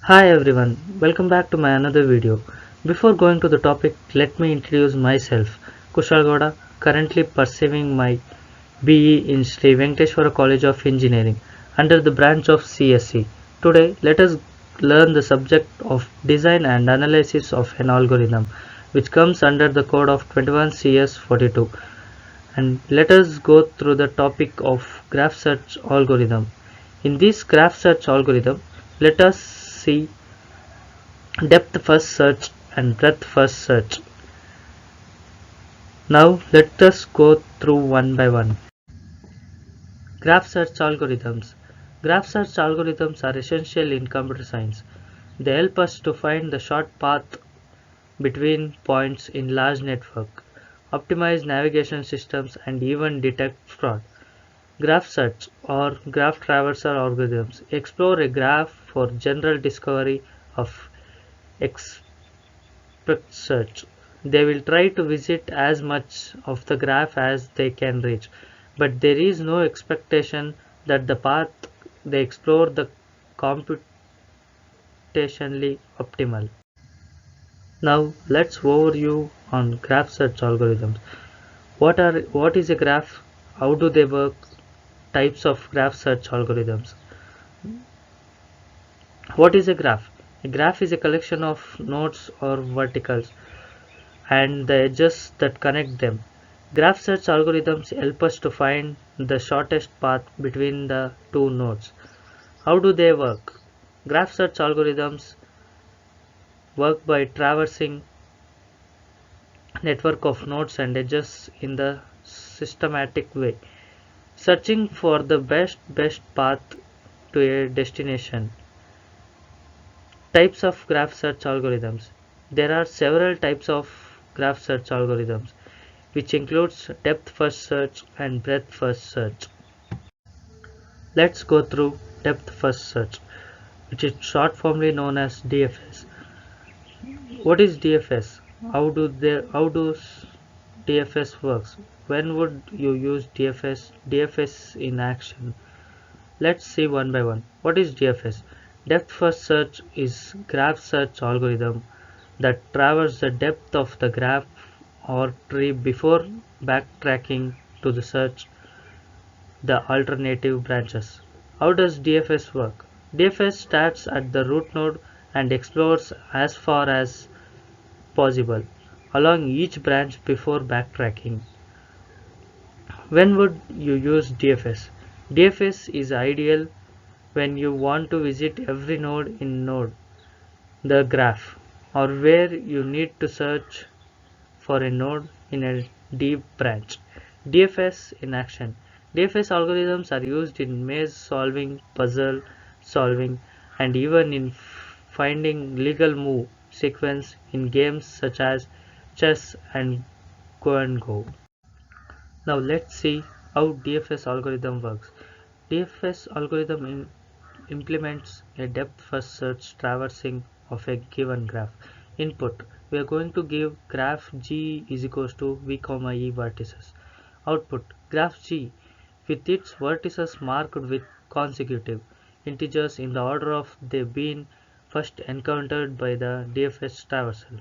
Hi everyone, welcome back to my another video. Before going to the topic, let me introduce myself. Kushal Gowda, currently pursuing my BE in Sri Venkateshwara College of Engineering under the branch of CSE. Today, let us learn the subject of design and analysis of an algorithm, which comes under the code of 21 CS 42. And let us go through the topic of graph search algorithm. In this graph search algorithm, let us see depth first search and breadth first search. Now let us go through one by one. Graph search algorithms. Graph search algorithms are essential in computer science. They help us to find the short path between points in large network, optimize navigation systems and even detect fraud. Graph search or graph traversal algorithms explore a graph for general discovery of search. They will try to visit as much of the graph as they can reach, but there is no expectation that the path they explore the computationally optimal. Now let's overview on graph search algorithms. What is a graph? How do they work? Types of graph search algorithms. What is a graph? A graph is a collection of nodes or verticals and the edges that connect them. Graph search algorithms help us to find the shortest path between the two nodes. How do they work? Graph search algorithms work by traversing network of nodes and edges in the systematic way, searching for the best path to a destination. Types of graph search algorithms. There are several types of graph search algorithms, which includes depth first search and breadth first search. Let's go through depth first search, which is short formally known as DFS. What is DFS? How does DFS works? When would you use DFS? DFS in action. Let's see one by one. What is DFS? Depth first search is graph search algorithm that traverses the depth of the graph or tree before backtracking to the search the alternative branches. How does DFS work? DFS starts at the root node and explores as far as possible along each branch before backtracking. When would you use DFS? DFS is ideal when you want to visit every node in the graph, or where you need to search for a node in a deep branch. DFS in action. DFS algorithms are used in maze solving, puzzle solving, and even in finding legal move sequence in games such as chess and go and go. Now let's see how DFS algorithm works. DFS algorithm implements a depth first search traversing of a given graph. Input: we are going to give graph G is equals to V, E vertices. Output: graph G with its vertices marked with consecutive integers in the order of they been first encountered by the DFS traversal.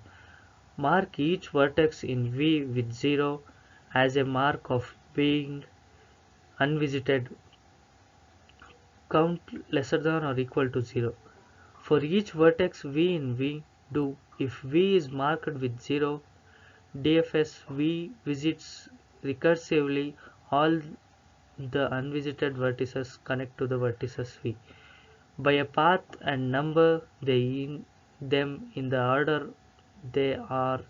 Mark each vertex in V with 0 as a mark of being unvisited. Count lesser than or equal to 0. For each vertex V in V, do if V is marked with 0, DFS V visits recursively all the unvisited vertices connect to the vertices V by a path and number them in the order they are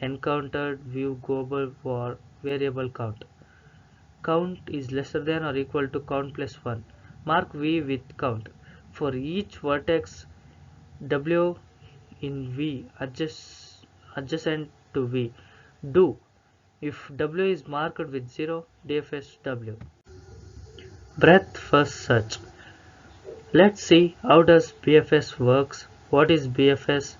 encountered. View global for variable count. Count is lesser than or equal to count plus 1. Mark V with count. For each vertex W in V adjacent to V, do if W is marked with 0, DFS W. Breadth first search. Let's see how does BFS works. What is BFS?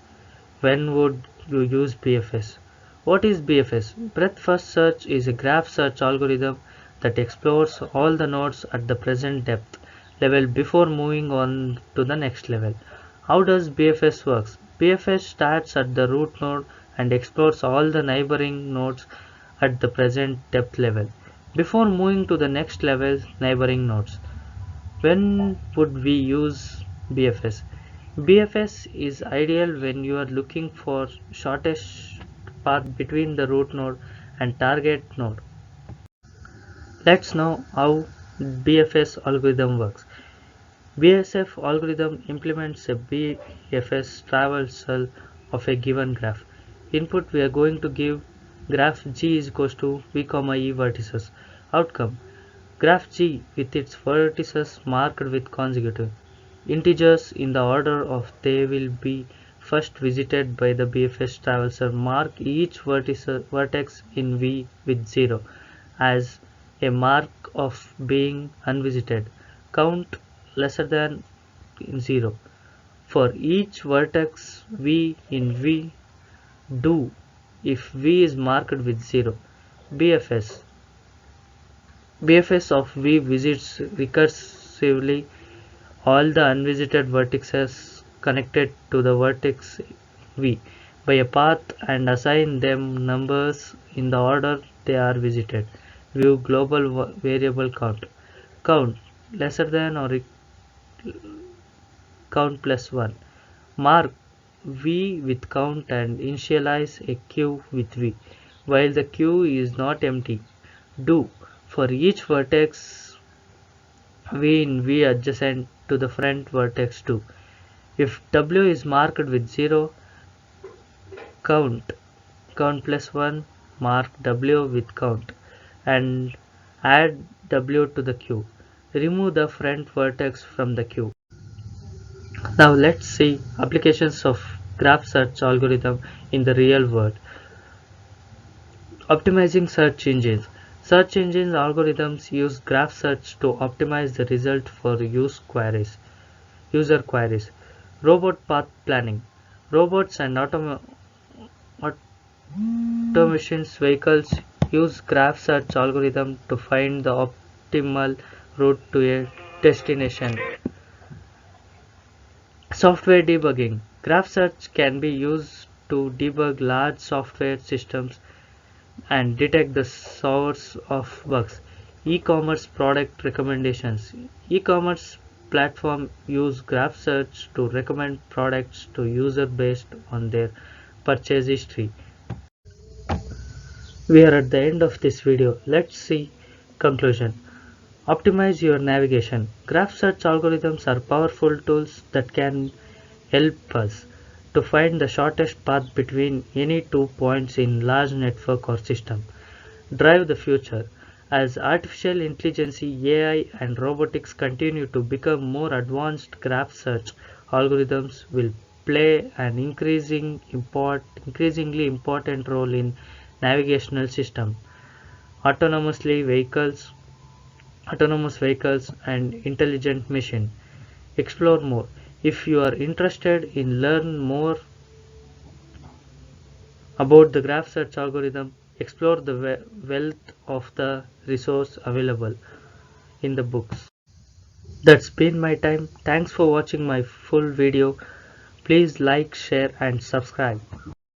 When would you use BFS? What is BFS? Breadth first search is a graph search algorithm that explores all the nodes at the present depth level before moving on to the next level. How does BFS works? BFS starts at the root node and explores all the neighboring nodes at the present depth level before moving to the next level neighboring nodes. When would we use BFS? BFS is ideal when you are looking for shortest path between the root node and target node. Let's know how BFS algorithm works. BSF algorithm implements a BFS traversal of a given graph. Input, we are going to give graph G is equals to V, E vertices. Outcome, graph G with its vertices marked with consecutive integers in the order of they will be first visited by the BFS traversal. Mark each vertex in V with 0 as a mark of being unvisited. Count lesser than 0 for each vertex V in V. Do if V is marked with 0. BFS BFS of V visits recursively all the unvisited vertices connected to the vertex V by a path and assign them numbers in the order they are visited. View global variable count. Count lesser than or count plus 1. Mark V with count and initialize a queue with V while the queue is not empty. Do for each vertex V in V adjacent to the front vertex 2. If W is marked with 0, count plus 1, mark W with count and add W to the queue. Remove the front vertex from the queue. Now let's see applications of graph search algorithm in the real world. Optimizing search engines. Search engine algorithms use graph search to optimize the result for user queries. Robot path planning. Robots and automations vehicles use graph search algorithm to find the optimal route to a destination. Software debugging. Graph search can be used to debug large software systems and detect the source of bugs. E-commerce product recommendations. E-commerce platform use graph search to recommend products to user based on their purchase history. We are at the end of this video. Let's see conclusion. Optimize your navigation. Graph search algorithms are powerful tools that can help us to find the shortest path between any 2 points in large network or system. Drive the future. As artificial intelligence, AI and robotics continue to become more advanced, graph search algorithms will play an increasingly important role in navigational system, vehicles, autonomous vehicles and intelligent machine. Explore more. If you are interested in learn more about the graph search algorithm, explore the wealth of the resource available in the books. That's been my time. Thanks for watching my full video. Please like, share and subscribe.